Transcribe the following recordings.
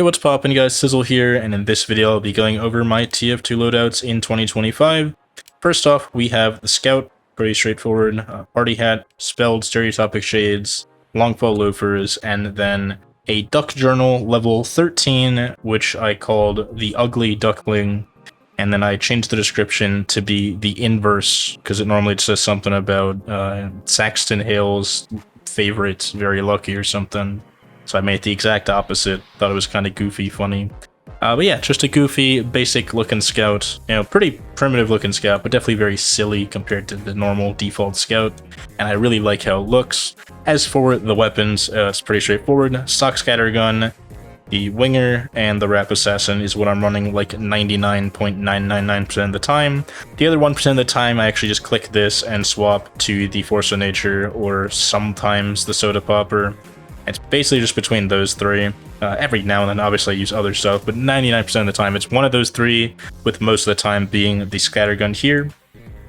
Hey, what's poppin', guys? Sizzle here, and in this video I'll be going over my TF2 loadouts in 2025. First off, we have the Scout, pretty straightforward, party hat, spelled stereotypic shades, longfall loafers, and then a duck journal level 13, which I called the Ugly Duckling, and then I changed the description to be the inverse, because it normally says something about Saxton Hale's favorite, very lucky or something. So I made the exact opposite. Thought it was kind of goofy, funny. But yeah, just a goofy, basic looking scout. You know, pretty primitive looking scout, but definitely very silly compared to the normal default scout. And I really like how it looks. As for the weapons, it's pretty straightforward. Stock scattergun, the winger, and the rap assassin is what I'm running like 99.999% of the time. The other 1% of the time, I actually just click this and swap to the force of nature, or sometimes the soda popper. It's basically just between those three. Every now and then, obviously, I use other stuff, but 99% of the time, it's one of those three, with most of the time being the scattergun here.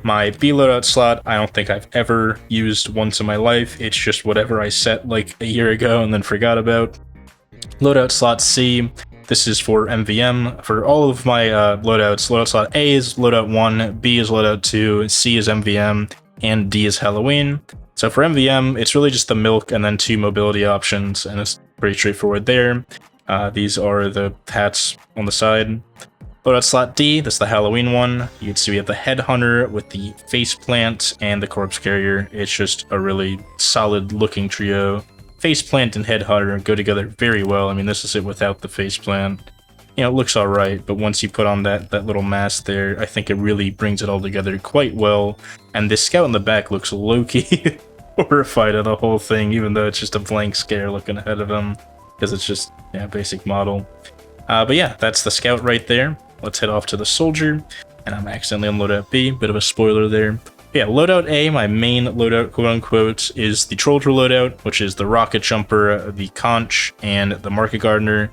My B loadout slot, I don't think I've ever used once in my life. It's just whatever I set like a year ago and then forgot about. Loadout slot C, this is for MVM. For all of my loadouts, loadout slot A is loadout 1, B is loadout 2, C is MVM, and D is Halloween. So for MVM, it's really just the milk and then 2 mobility options, and it's pretty straightforward there. These are the hats on the side. Loadout slot D, that's the Halloween one. You can see we have the Headhunter with the Faceplant and the Corpse Carrier. It's just a really solid looking trio. Faceplant and Headhunter go together very well. I mean, this is it without the Faceplant. You know, it looks alright, but once you put on that little mask there, I think it really brings it all together quite well. And this scout in the back looks low-key horrified of the whole thing, even though it's just a blank scare looking ahead of him, because it's just, yeah, basic model. But yeah, that's the scout right there. Let's head off to the soldier, and I'm accidentally on loadout B, bit of a spoiler there. Yeah, loadout A, my main loadout, quote-unquote, is the Trolldier loadout, which is the Rocket Jumper, the Conch, and the Market Gardener.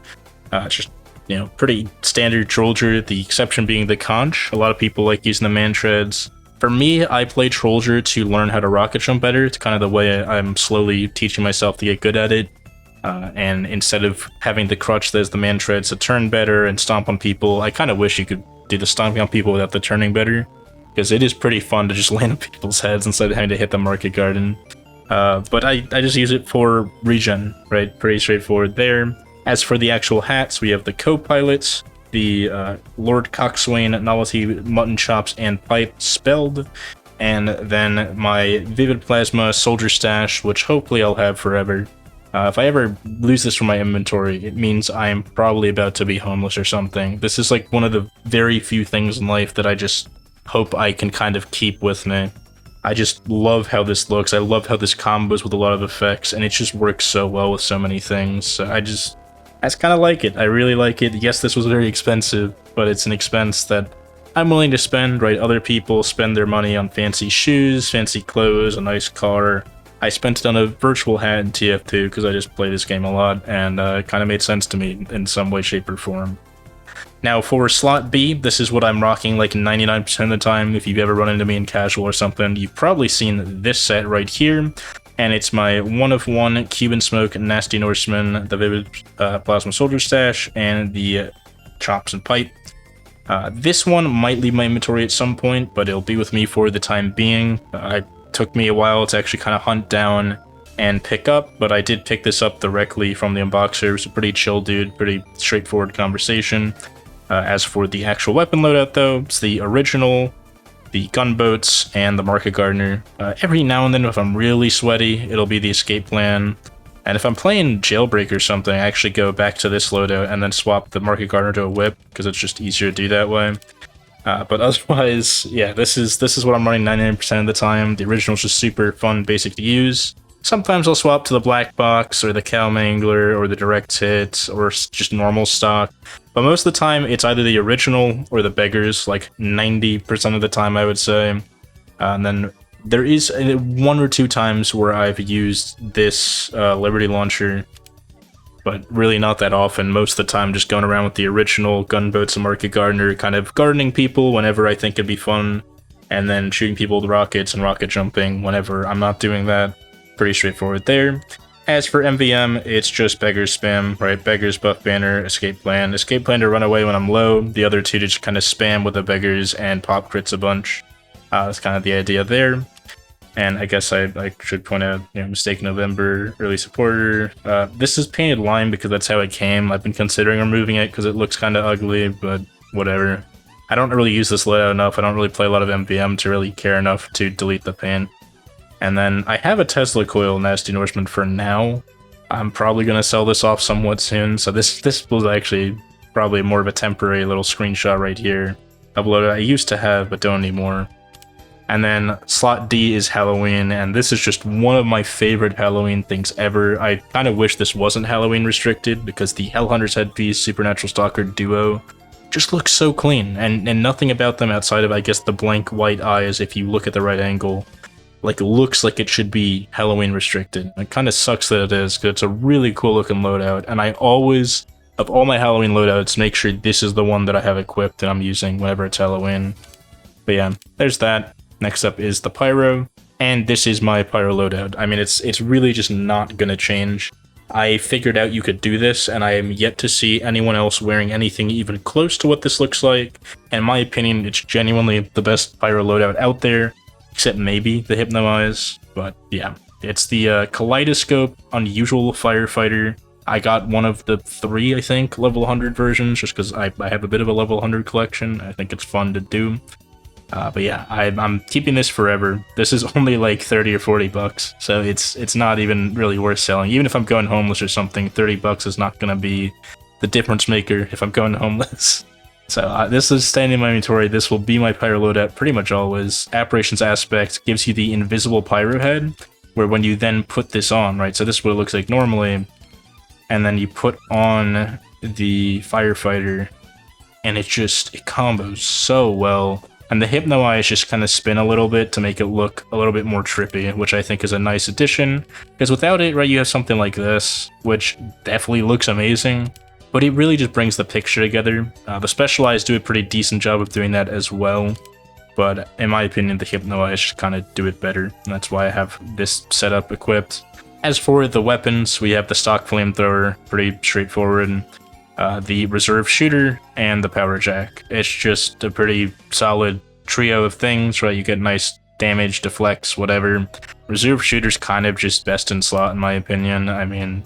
It's just, you know, pretty standard Trolldier, the exception being the Conch. A lot of people like using the man-treads. For me, I play Trolldier to learn how to rocket jump better. It's kind of the way I'm slowly teaching myself to get good at it. And instead of having the crutch that is the man-treads to turn better and stomp on people, I kind of wish you could do the stomping on people without the turning better, because it is pretty fun to just land on people's heads instead of having to hit the Market Garden. But I just use it for regen, right? Pretty straightforward there. As for the actual hats, we have the co-pilots, the Lord Coxswain, Novelty, Mutton Chops, and Pipe spelled, and then my Vivid Plasma Soldier Stash, which hopefully I'll have forever. If I ever lose this from my inventory, it means I'm probably about to be homeless or something. This is like one of the very few things in life that I just hope I can kind of keep with me. I just love how this looks. I love how this combos with a lot of effects, and it just works so well with so many things. So I just kind of like it. I really like it. Yes, this was very expensive, but it's an expense that I'm willing to spend, right? Other people spend their money on fancy shoes, fancy clothes, a nice car. I spent it on a virtual hat in TF2 because I just play this game a lot, and it kind of made sense to me in some way, shape, or form. Now for slot B, this is what I'm rocking like 99% of the time. If you've ever run into me in casual or something, you've probably seen this set right here. And it's my 1-of-1 Cuban Smoke Nasty Norseman, the Vivid Plasma Soldier Stash, and the Chops and Pipe. This one might leave my inventory at some point, but it'll be with me for the time being. It took me a while to actually kind of hunt down and pick up, but I did pick this up directly from the unboxer. It's a pretty chill dude, pretty straightforward conversation. As for the actual weapon loadout, though, it's the original, the gunboats, and the Market Gardener. Every now and then, if I'm really sweaty, it'll be the escape plan. And if I'm playing Jailbreak or something, I actually go back to this loadout and then swap the Market Gardener to a whip, because it's just easier to do that way. But otherwise, yeah, this is what I'm running 99% of the time. The original's just super fun, basic to use. Sometimes I'll swap to the Black Box, or the Cow Mangler, or the Direct Hit, or just normal stock. But most of the time, it's either the original or the Beggars, like 90% of the time, I would say. And then there is 1 or 2 times where I've used this Liberty Launcher, but really not that often. Most of the time, just going around with the original gunboats and Market Gardener, kind of gardening people whenever I think it'd be fun, and then shooting people with rockets and rocket jumping whenever I'm not doing that. Pretty straightforward there. As for MVM, it's just Beggar's spam, right? Beggar's, Buff Banner, Escape Plan. Escape Plan to run away when I'm low, the other two to just kind of spam with the Beggars and pop crits a bunch. That's kind of the idea there. And I guess I should point out, Mistake November, Early Supporter. This is painted lime because that's how it came. I've been considering removing it because it looks kind of ugly, but whatever. I don't really use this loadout enough. I don't really play a lot of MVM to really care enough to delete the paint. And then I have a Tesla coil Nasty Norseman for now. I'm probably going to sell this off somewhat soon. So this was actually probably more of a temporary little screenshot right here of a loadout I used to have but don't anymore. And then slot D is Halloween, and this is just one of my favorite Halloween things ever. I kind of wish this wasn't Halloween restricted because the Hellhunter's Headpiece Supernatural Stalker duo just looks so clean, and nothing about them outside of, I guess, the blank white eyes, if you look at the right angle, like, looks like it should be Halloween restricted. It kind of sucks that it is, because it's a really cool looking loadout, and I always, of all my Halloween loadouts, make sure this is the one that I have equipped and I'm using whenever it's Halloween. But yeah, there's that. Next up is the Pyro, and this is my Pyro loadout. I mean, it's really just not gonna change. I figured out you could do this, and I am yet to see anyone else wearing anything even close to what this looks like. In my opinion, it's genuinely the best Pyro loadout out there, except maybe the Hypno-Eyes, but yeah. It's the Kaleidoscope Unusual Firefighter. I got one of the 3, I think, level 100 versions, just because I have a bit of a level 100 collection. I think it's fun to do. But yeah, I'm keeping this forever. This is only like 30 or 40 bucks, so it's not even really worth selling. Even if I'm going homeless or something, 30 bucks is not going to be the difference maker if I'm going homeless. So this is staying in my inventory. This will be my Pyro loadout pretty much always. Apparitions Aspect gives you the invisible Pyro head, where when you then put this on, right, so this is what it looks like normally, and then you put on the Firefighter, and it combos so well. And the Hypno-Eyes just kind of spin a little bit to make it look a little bit more trippy, which I think is a nice addition, because without it, right, you have something like this, which definitely looks amazing, but it really just brings the picture together. The Specialized do a pretty decent job of doing that as well, but in my opinion, the Hypno-Eyes just kind of do it better, and that's why I have this setup equipped. As for the weapons, we have the stock Flamethrower, pretty straightforward, the Reserve Shooter, and the Power Jack. It's just a pretty solid trio of things, right? You get nice damage, deflects, whatever. Reserve Shooter's kind of just best in slot, in my opinion. I mean,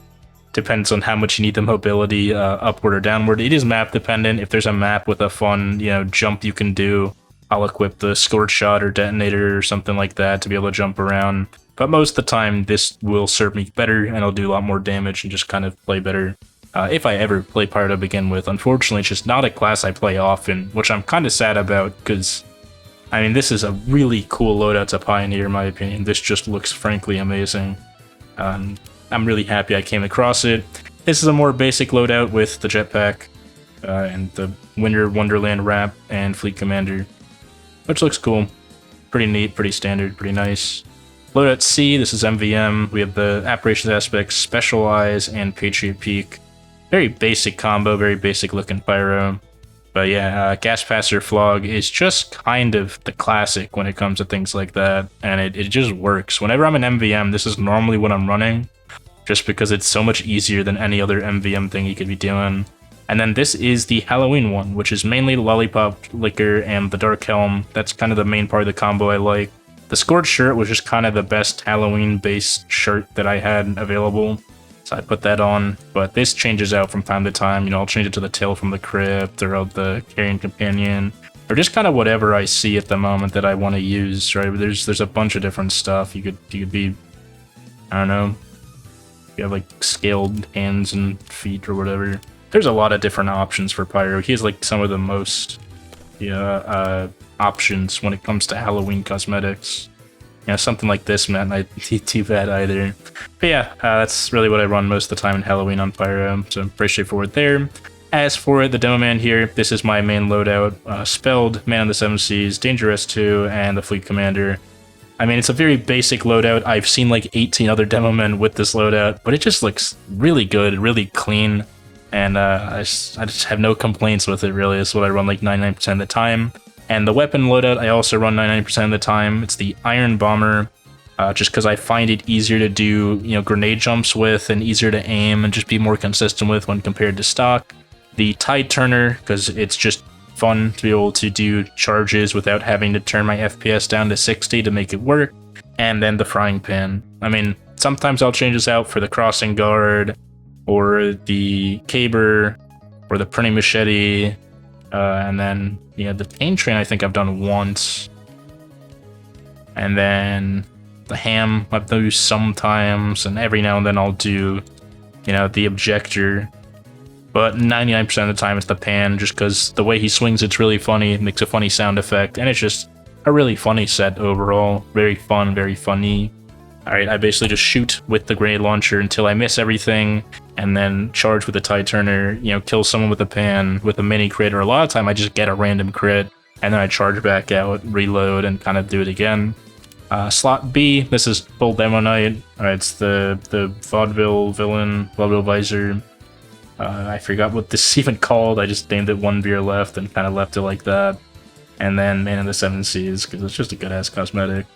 depends on how much you need the mobility, upward or downward. It is map dependent. If there's a map with a fun, jump you can do, I'll equip the Scorch Shot or Detonator or something like that to be able to jump around. But most of the time, this will serve me better, and it'll do a lot more damage and just kind of play better. If I ever play Pyro to begin with. Unfortunately, it's just not a class I play often, which I'm kind of sad about, because, I mean, this is a really cool loadout to pioneer, in my opinion. This just looks frankly amazing. I'm really happy I came across it. This is a more basic loadout with the jetpack, and the Winter Wonderland Wrap and Fleet Commander, which looks cool. Pretty neat, pretty standard, pretty nice. Loadout C, this is MVM. We have the Apparitions Aspects, Specialize, and Patriot Peak. Very basic combo, very basic looking Pyro. But yeah, Gas Passer Flog is just kind of the classic when it comes to things like that, and it just works. Whenever I'm in MVM, this is normally what I'm running, just because it's so much easier than any other MVM thing you could be doing. And then this is the Halloween one, which is mainly the Lollipop Liquor and the Dark Helm. That's kind of the main part of the combo I like. The Scorched Shirt was just kind of the best Halloween-based shirt that I had available, so I put that on. But this changes out from time to time. I'll change it to the Tail from the Crypt, or the Carrion Companion, or just kind of whatever I see at the moment that I want to use. Right? There's a bunch of different stuff. You could be, I don't know. You have like scaled hands and feet or whatever. There's a lot of different options for Pyro. He has like some of the most options when it comes to Halloween cosmetics. Something like this might not be too bad either. But yeah, that's really what I run most of the time in Halloween on Pyro, so pretty straightforward there. As for the Demoman here, this is my main loadout. Spelled, Man of the Seven Seas, Danger S2, and the Fleet Commander. I mean, it's a very basic loadout. I've seen like 18 other Demomen with this loadout, but it just looks really good, really clean, and I just have no complaints with it, really. It's what I run like 99% of the time. And the weapon loadout I also run 99% of the time. It's the Iron Bomber. just because I find it easier to do, grenade jumps with and easier to aim and just be more consistent with when compared to stock. The tide turner, because it's just fun to be able to do charges without having to turn my FPS down to 60 to make it work. And then the frying pan. I mean, sometimes I'll change this out for the crossing guard, or the caber, or the printing machete, and then, the pain train I think I've done once. And then the ham I've used sometimes, and every now and then I'll do, the objector. But 99% of the time it's the pan, just because the way he swings it's really funny, it makes a funny sound effect, and it's just a really funny set overall. Very fun, very funny. Alright, I basically just shoot with the grenade launcher until I miss everything, and then charge with the tide turner, kill someone with a pan, with a mini crit, or a lot of time I just get a random crit, and then I charge back out, reload, and kind of do it again. Slot B, this is full demo night. It's the vaudeville villain, vaudeville visor. I forgot what this is even called. I just named it One Beer Left and kind of left it like that. And then Man in the Seven Seas, because it's just a good-ass cosmetic.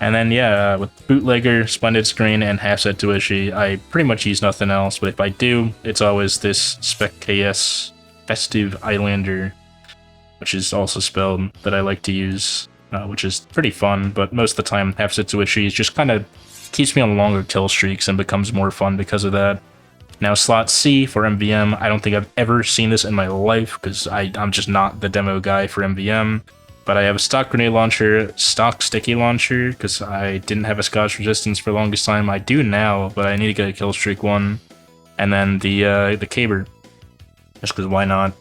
And then, yeah, with Bootlegger, Splendid Screen, and Half Set Tuishi, I pretty much use nothing else. But if I do, it's always this Spec KS Festive Islander, which is also spelled, that I like to use, which is pretty fun. But most of the time, Half Set Tuishi just kind of keeps me on longer kill streaks and becomes more fun because of that. Now, slot C for MVM, I don't think I've ever seen this in my life, because I'm just not the demo guy for MVM. But I have a stock grenade launcher, stock sticky launcher, because I didn't have a Scotch resistance for the longest time. I do now, but I need to get a kill streak one. And then the caber, just because why not?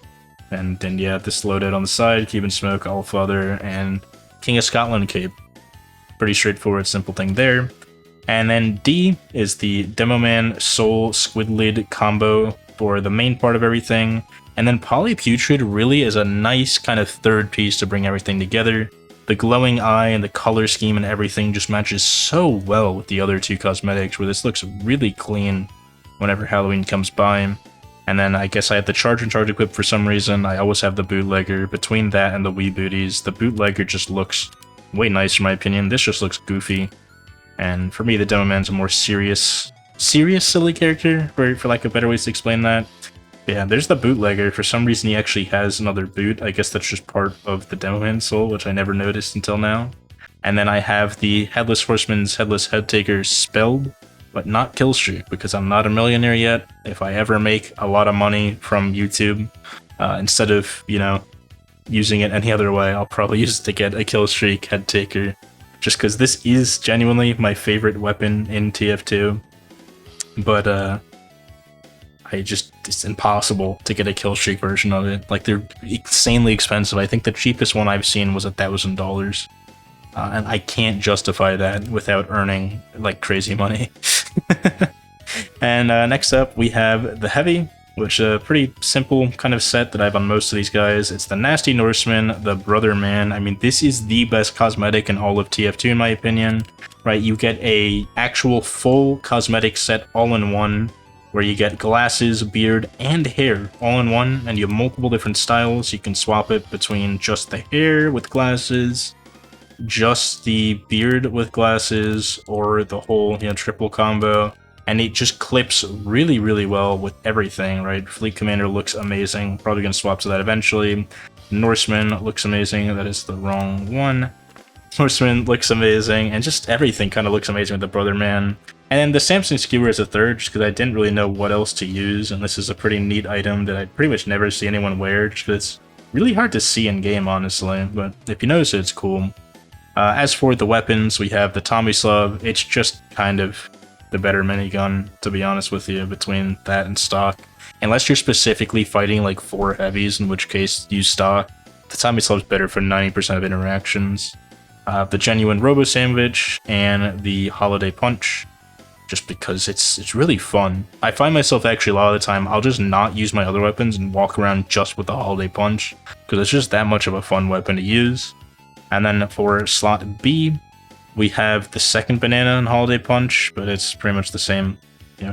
And then, yeah, this loadout on the side, Cuban Smoke, Allfather, and King of Scotland cape. Pretty straightforward, simple thing there. And then D is the Demoman Soul Squid Lid combo for the main part of everything. And then Polyputrid really is a nice kind of third piece to bring everything together. The glowing eye and the color scheme and everything just matches so well with the other two cosmetics, where this looks really clean whenever Halloween comes by. And then I guess I have the charge and charge equipped for some reason. I always have the bootlegger. Between that and the wee booties, the bootlegger just looks way nicer in my opinion. This just looks goofy. And for me, the Demoman's a more serious silly character, for lack of better ways to explain that. Yeah, there's the bootlegger. For some reason, he actually has another boot. I guess that's just part of the Demoman soul, which I never noticed until now. And then I have the Headless Horseman's Headless Head Taker spelled, but not killstreak, because I'm not a millionaire yet. If I ever make a lot of money from YouTube, instead of, using it any other way, I'll probably use it to get a killstreak head taker. Just because this is genuinely my favorite weapon in TF2. But, it's impossible to get a killstreak version of it. Like, they're insanely expensive. I think the cheapest one I've seen was $1,000. And I can't justify that without earning, like, crazy money. And next up, we have the Heavy, which is a pretty simple kind of set that I have on most of these guys. It's the Nasty Norseman, the Brother Man. I mean, this is the best cosmetic in all of TF2 in my opinion, right? You get a actual full cosmetic set all in one, where you get glasses, beard, and hair all in one, and you have multiple different styles. You can swap it between just the hair with glasses, just the beard with glasses, or the whole, triple combo. And it just clips really, really well with everything, right? Fleet Commander looks amazing. Probably going to swap to that eventually. Norseman looks amazing. That is the wrong one. Norseman looks amazing. And just everything kind of looks amazing with the Brother Man. And then the Samson Skewer is a third, just because I didn't really know what else to use. And this is a pretty neat item that I pretty much never see anyone wear, just because it's really hard to see in game, honestly. But if you notice it, it's cool. As for the weapons, we have the Tomislav. It's just kind of the better minigun, to be honest with you, between that and stock. Unless you're specifically fighting like 4 heavies, in which case use stock. The Tomislav's better for 90% of interactions. The Genuine Robo Sandwich and the Holiday Punch, just because it's really fun. I find myself actually a lot of the time, I'll just not use my other weapons and walk around just with the Holiday Punch, because it's just that much of a fun weapon to use. And then for slot B, we have the second banana and Holiday Punch, but it's pretty much the same,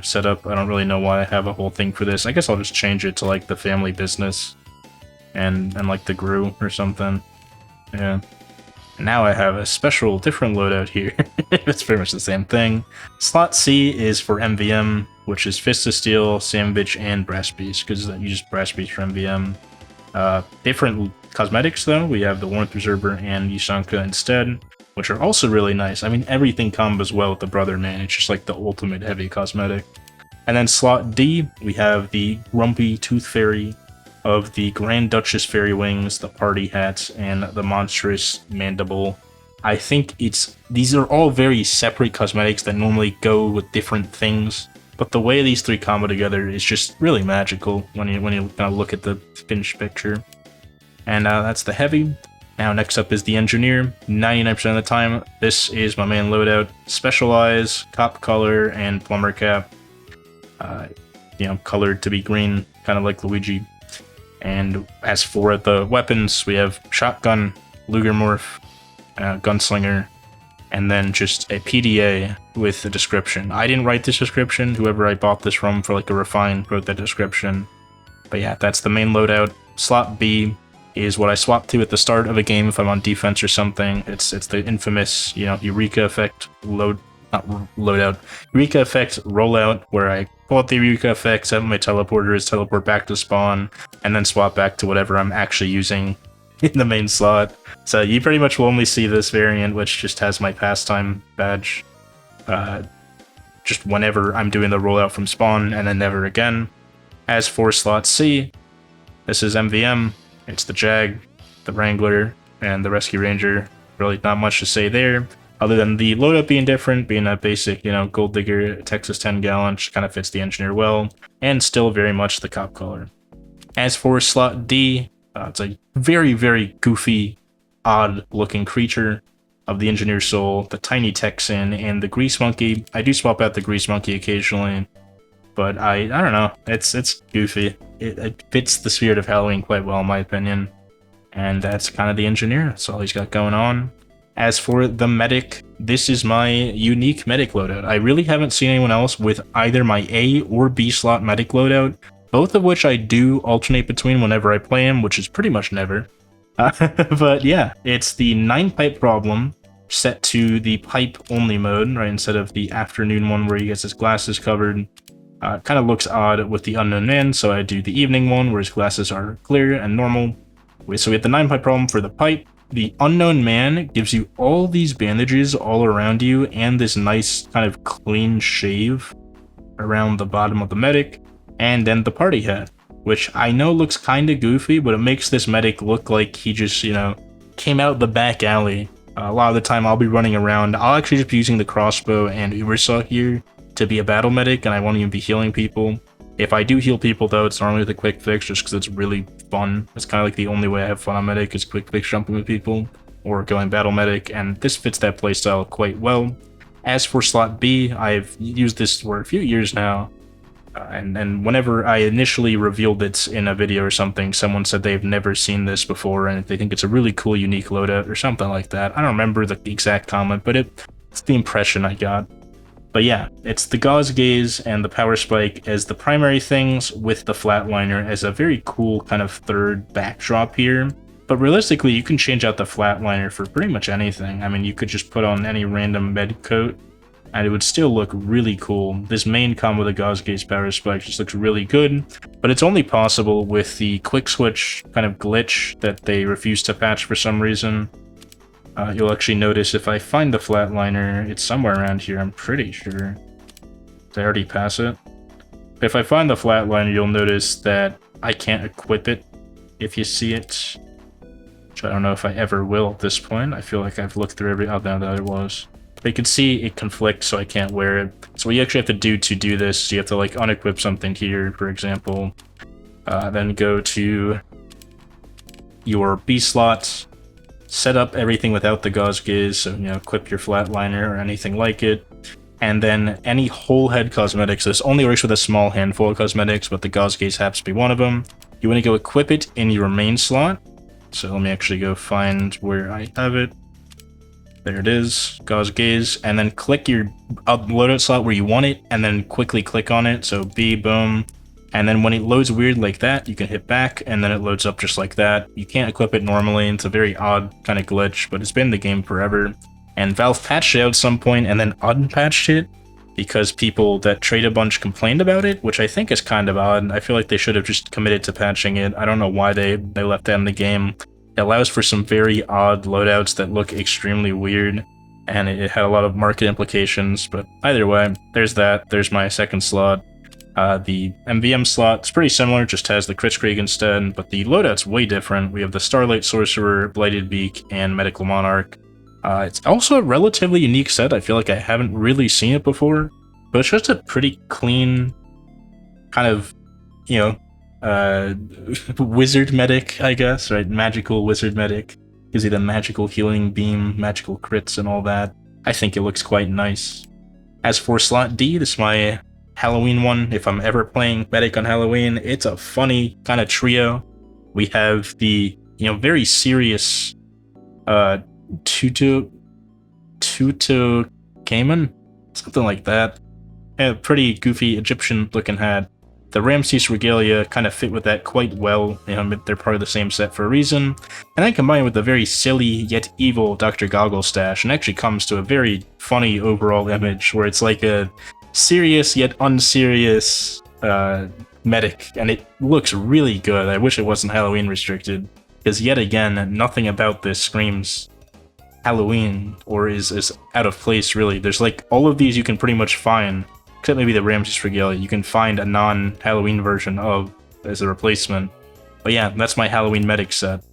setup. I don't really know why I have a whole thing for this. I guess I'll just change it to like the Family Business and like the Gru or something. Yeah. Now I have a special different loadout here. It's pretty much the same thing. Slot C is for MVM, which is Fist of Steel, Sandwich, and Brass Beast, because you use Brass Beast for MVM. Different cosmetics though, we have the Warmth Preserver and Yusanka instead, which are also really nice. I mean, everything combos well with the Brother Man, it's just like the ultimate heavy cosmetic. And then slot D, we have the Grumpy Tooth Fairy of the Grand Duchess Fairy Wings, the Party Hat, and the Monstrous Mandible. I think these are all very separate cosmetics that normally go with different things, but the way these three combo together is just really magical when you kind of look at the finished picture. And that's the heavy. Now next up is the Engineer. 99% of the time, this is my main loadout. Specialize, Cop Color, and Plumber Cap. Colored to be green, kind of like Luigi. And as for the weapons, we have Shotgun, Luger Morph, Gunslinger, and then just a PDA with a description. I didn't write this description, whoever I bought this from for like a refine wrote that description. But yeah, that's the main loadout. Slot B is what I swap to at the start of a game if I'm on defense or something. It's the infamous, Eureka effect Eureka effect rollout, where I pull out the Eureka effect, set my teleporters, teleport back to spawn, and then swap back to whatever I'm actually using in the main slot. So you pretty much will only see this variant, which just has my pastime badge, just whenever I'm doing the rollout from spawn, and then never again. As for slot C, this is MVM. It's the Jag, the Wrangler, and the Rescue Ranger. Really not much to say there, other than the loadout being different, being a basic, Gold Digger, Texas 10 gallon, which kind of fits the Engineer well, and still very much the Cop Color. As for slot D, it's a very, very goofy, odd-looking creature of the Engineer Soul, the Tiny Texan, and the Grease Monkey. I do swap out the Grease Monkey occasionally, but I don't know, it's goofy. It fits the spirit of Halloween quite well, in my opinion. And that's kind of the Engineer. That's all he's got going on. As for the Medic, this is my unique Medic loadout. I really haven't seen anyone else with either my A or B slot Medic loadout, both of which I do alternate between whenever I play him, which is pretty much never. But yeah, it's the 9-pipe problem set to the pipe-only mode, right, instead of the afternoon one where he gets his glasses covered. Kind of looks odd with the Unknown Man, so I do the evening one where his glasses are clear and normal. So we have the 9-pipe problem for the pipe. The Unknown Man gives you all these bandages all around you and this nice kind of clean shave around the bottom of the Medic, and then the Party Hat, which I know looks kind of goofy, but it makes this Medic look like he just, came out the back alley. A lot of the time I'll be running around. I'll actually just be using the crossbow and Ubersaw here to be a battle medic, and I won't even be healing people. If I do heal people though, it's normally with a quick fix just because it's really fun. It's kind of like the only way I have fun on medic is quick fix jumping with people or going battle medic, and this fits that playstyle quite well. As for slot B, I've used this for a few years now, and whenever I initially revealed it in a video or something, someone said they've never seen this before and they think it's a really cool unique loadout or something like that. I don't remember the exact comment, but it's the impression I got. But yeah, it's the Gauze Gaze and the Power Spike as the primary things, with the Flatliner as a very cool kind of third backdrop here. But realistically, you can change out the Flatliner for pretty much anything. I mean, you could just put on any random med coat, and it would still look really cool. This main combo, the Gauze Gaze Power Spike, just looks really good, but it's only possible with the quick switch kind of glitch that they refuse to patch for some reason. You'll actually notice if I find the Flatliner, it's somewhere around here, I'm pretty sure. Did I already pass it? If I find the Flatliner, you'll notice that I can't equip it if you see it. Which I don't know if I ever will at this point. I feel like I've looked through every... Oh, no, there it was. But you can see it conflicts, so I can't wear it. So what you actually have to do this, you have to like unequip something here, for example. Then go to your B slot. Set up everything without the Gauze Gaze, so equip your Flatliner or anything like it, and then any whole head cosmetics. This only works with a small handful of cosmetics, but the Gauze Gaze happens to be one of them. You want to go equip it in your main slot. So let me actually go find where I have it. There it is, Gauze Gaze, and then click your loadout slot where you want it, and then quickly click on it. So B, boom, And then when it loads weird like that, you can hit back, and then it loads up just like that. You can't equip it normally. It's a very odd kind of glitch, but it's been in the game forever. And Valve patched it out at some point and then unpatched it because people that trade a bunch complained about it, which I think is kind of odd. I feel like they should have just committed to patching it. I don't know why they left that in the game. It allows for some very odd loadouts that look extremely weird, and it had a lot of market implications, but either way, there's that. There's my second slot. The MVM slot is pretty similar, just has the Kritzkrieg instead, but the loadout's way different. We have the Starlight Sorcerer, Blighted Beak, and Medical Monarch. It's also a relatively unique set. I feel like I haven't really seen it before, but it's just a pretty clean kind of, you know, wizard medic, I guess, right? Magical wizard medic. Gives you the magical healing beam, magical crits, and all that. I think it looks quite nice. As for slot D, this is my Halloween one. If I'm ever playing medic on Halloween, it's a funny kind of trio. We have the, you know, very serious Tutu Cayman, something like that. A pretty goofy Egyptian looking hat. The Ramses regalia kind of fit with that quite well. You know, they're part of the same set for a reason. And then combined with the very silly yet evil Dr. Goggle stash, and actually comes to a very funny overall image where it's like a serious yet unserious medic, and it looks really good. I wish it wasn't Halloween restricted, because yet again, nothing about this screams Halloween or is out of place, really. There's like all of these you can pretty much find, except maybe the Ramses regalia, you can find a non-Halloween version of as a replacement. But yeah, that's my Halloween medic set.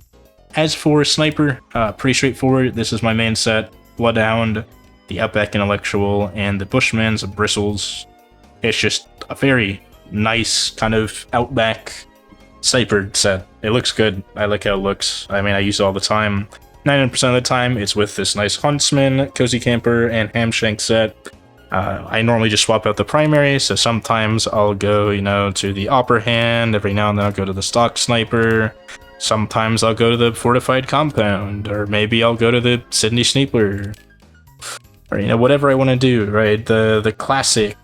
As for Sniper, pretty straightforward. This is my main set. Bloodhound, the Outback Intellectual, and the Bushman's Bristles. It's just a very nice kind of Outback Sniper set. It looks good. I like how it looks. I mean, I use it all the time. 99% of the time, it's with this nice Huntsman, Cozy Camper, and Hamshank set. I normally just swap out the primary, so sometimes I'll go, you know, to the Opera Hand. Every now and then I'll go to the Stock Sniper. Sometimes I'll go to the Fortified Compound, or maybe I'll go to the Sydney Sniper. Or, you know, whatever I want to do, right? The classic,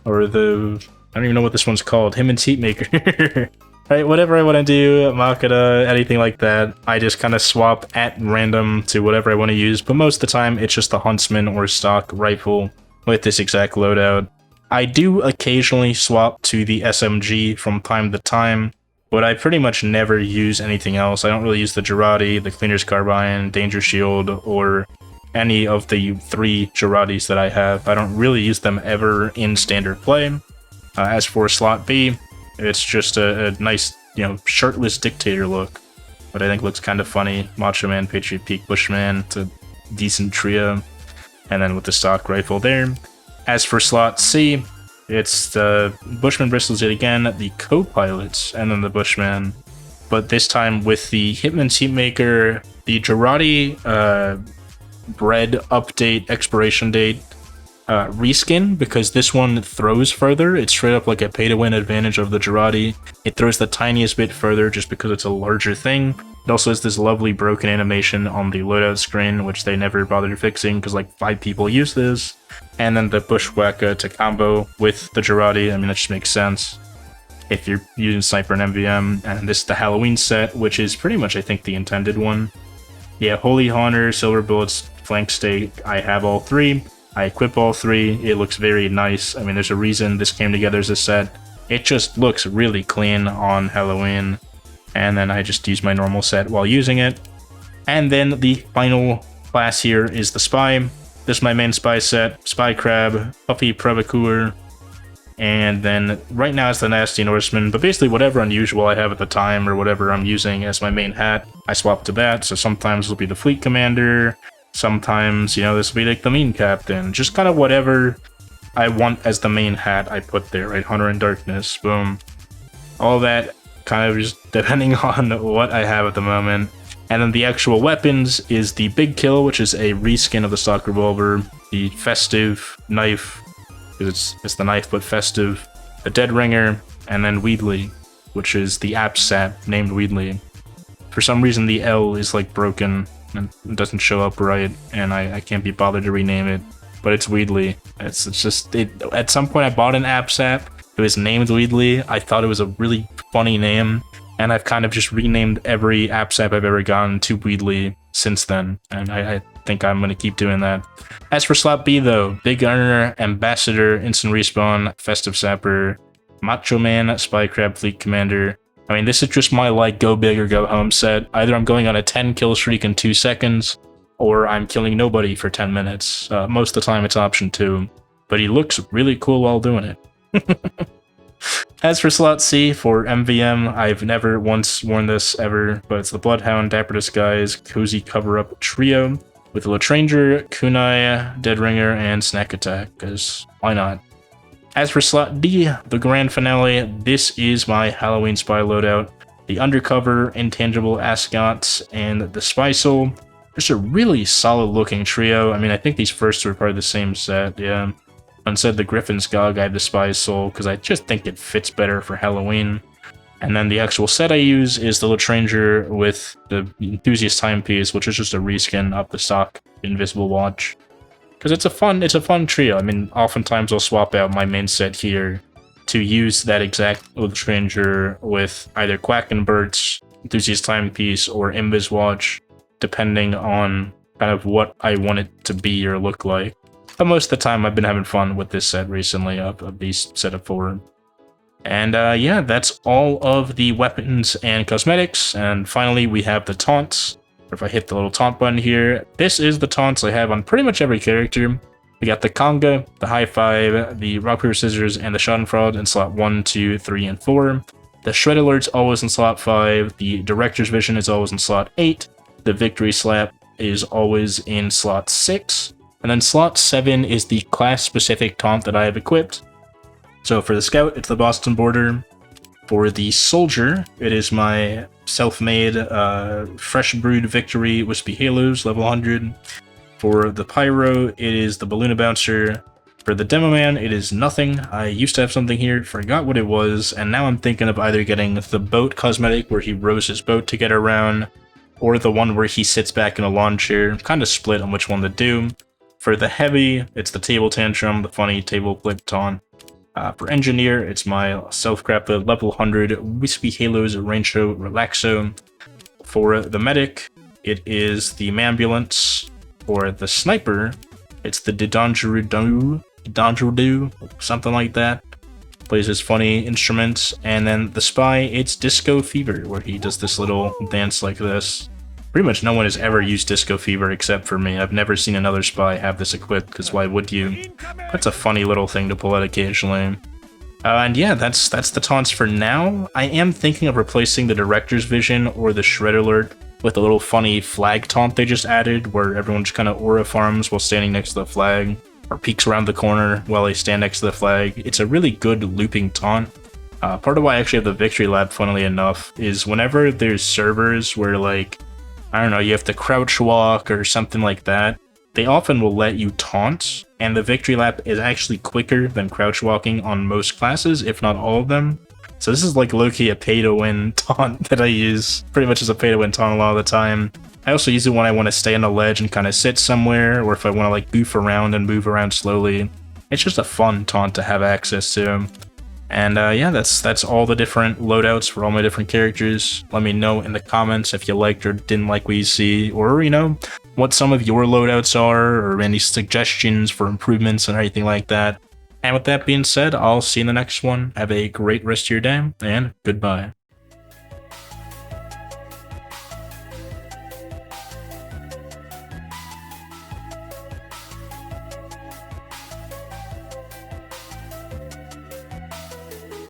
or the, I don't even know what this one's called, Him and Heat Maker. Right, whatever I want to do, Makata, anything like that, I just kind of swap at random to whatever I want to use, but most of the time it's just the Huntsman or Stock Rifle with this exact loadout. I do occasionally swap to the SMG from time to time, but I pretty much never use anything else. I don't really use the Girardi, the Cleaner's Carbine, Danger Shield, or any of the 3 Giradis that I have. I don't really use them ever in standard play. As for slot B, it's just a nice, you know, shirtless dictator look, but I think looks kind of funny. Macho Man, Patriot Peak, Bushman, it's a decent trio. And then with the stock rifle there. As for slot C, it's the Bushman Bristles yet again, the co-pilots, and then the Bushman. But this time with the Hitman's Heatmaker, the Girardi bread update expiration date reskin, because this one throws further. It's straight up like a pay-to-win advantage of the Girardi. It throws the tiniest bit further just because it's a larger thing. It also has this lovely broken animation on the loadout screen, which they never bothered fixing because like 5 people use this. And then the Bushwhacker to combo with the Girardi. I mean, that just makes sense if you're using Sniper and MVM. And this is the Halloween set, which is pretty much, I think, the intended one. Yeah, Holy Honor, Silver Bullets, Flank Stake. I have all 3. I equip all 3. It looks very nice. I mean, there's a reason this came together as a set. It just looks really clean on Halloween. And then I just use my normal set while using it. And then the final class here is the Spy. This is my main Spy set. Spy Crab, Puffy Provocateur, and then right now it's the Nasty Norseman, but basically whatever unusual I have at the time or whatever I'm using as my main hat, I swap to that. So sometimes it'll be the Fleet Commander, sometimes, you know, this will be like the Mean Captain, just kind of whatever I want as the main hat I put there, right? Hunter in Darkness, boom. All that kind of just depending on what I have at the moment. And then the actual weapons is the Big Kill, which is a reskin of the stock revolver, the Festive Knife, because it's the knife but festive, the Dead Ringer, and then Wheatley, which is the AppSat named Wheatley. For some reason the L is like broken and it doesn't show up right, and I can't be bothered to rename it, but it's Wheatley. It's just, at some point I bought an AppSat, It was named Weedly. I thought it was a really funny name, and I've kind of just renamed every app I've ever gotten to Weedly since then, and I think I'm going to keep doing that. As for slot B though, Big Earner, Ambassador, Instant Respawn, Festive Sapper, Macho Man, Spy Crab, Fleet Commander. I mean, this is just my like go big or go home set. Either I'm going on a 10 kill streak in 2 seconds, or I'm killing nobody for 10 minutes. Most of the time it's option 2, but he looks really cool while doing it. As for slot C, for MVM, I've never once worn this ever, but it's the Bloodhound, Dapper Disguise, Cozy Cover-Up Trio with Latranger, Kunai, Dead Ringer, and Snack Attack, because why not? As for slot D, the grand finale, this is my Halloween Spy loadout. The Undercover, Intangible Ascots, and the Spy Soul. Just a really solid looking trio. I mean, I think these first two are part of the same set, yeah. Instead of the Griffin's Gog, I have the Spy's Soul, because I just think it fits better for Halloween. And then the actual set I use is the Latranger with the Enthusiast Timepiece, which is just a reskin of the stock Invisible Watch. Because it's a fun trio. I mean, oftentimes I'll swap out my main set here to use that exact Latranger with either Quackenbert's Enthusiast Timepiece or Invis Watch, depending on kind of what I want it to be or look like. But most of the time, I've been having fun with this set recently, of these set of 4. And yeah, that's all of the weapons and cosmetics. And finally, we have the taunts. If I hit the little taunt button here, this is the taunts I have on pretty much every character. We got the Conga, the High Five, the Rock, Paper, Scissors, and the Schadenfreude in slot 1, 2, 3, and 4. The Shred Alert's always in slot 5. The Director's Vision is always in slot 8. The Victory Slap is always in slot 6. And then slot 7 is the class-specific taunt that I have equipped. So for the Scout, it's the Boston Border. For the Soldier, it is my self-made Fresh Brewed Victory Wispy Halos, level 100. For the Pyro, it is the Balloon Bouncer. For the Demoman, it is nothing. I used to have something here, forgot what it was, and now I'm thinking of either getting the Boat cosmetic, where he rows his boat to get around, or the one where he sits back in a lawn chair. I'm kind of split on which one to do. For the Heavy, it's the Table Tantrum, the funny table flip taunt. For Engineer, it's my self-crafted level 100 Wispy Halos Rancho Relaxo. For the Medic, it is the Mambulance. For the Sniper, it's the Didongerudo, something like that. Plays his funny instruments. And then the Spy, it's Disco Fever, where he does this little dance like this. Pretty much no one has ever used Disco Fever except for me. I've never seen another Spy have this equipped, because why would you? That's a funny little thing to pull out occasionally. And yeah, that's the taunts for now. I am thinking of replacing the Director's Vision or the Shred Alert with a little funny flag taunt they just added, where everyone just kind of aura farms while standing next to the flag, or peeks around the corner while they stand next to the flag. It's a really good looping taunt. Part of why I actually have the Victory Lab, funnily enough, is whenever there's servers where, like, I don't know, you have to crouch walk or something like that, they often will let you taunt, and the Victory Lap is actually quicker than crouch walking on most classes, if not all of them. So this is like low-key a pay-to-win taunt that I use, pretty much as a pay-to-win taunt a lot of the time. I also use it when I want to stay on a ledge and kind of sit somewhere, or if I want to like goof around and move around slowly. It's just a fun taunt to have access to. And yeah, that's all the different loadouts for all my different characters. Let me know in the comments if you liked or didn't like what you see, or, you know, what some of your loadouts are, or any suggestions for improvements and anything like that. And with that being said, I'll see you in the next one. Have a great rest of your day, and goodbye.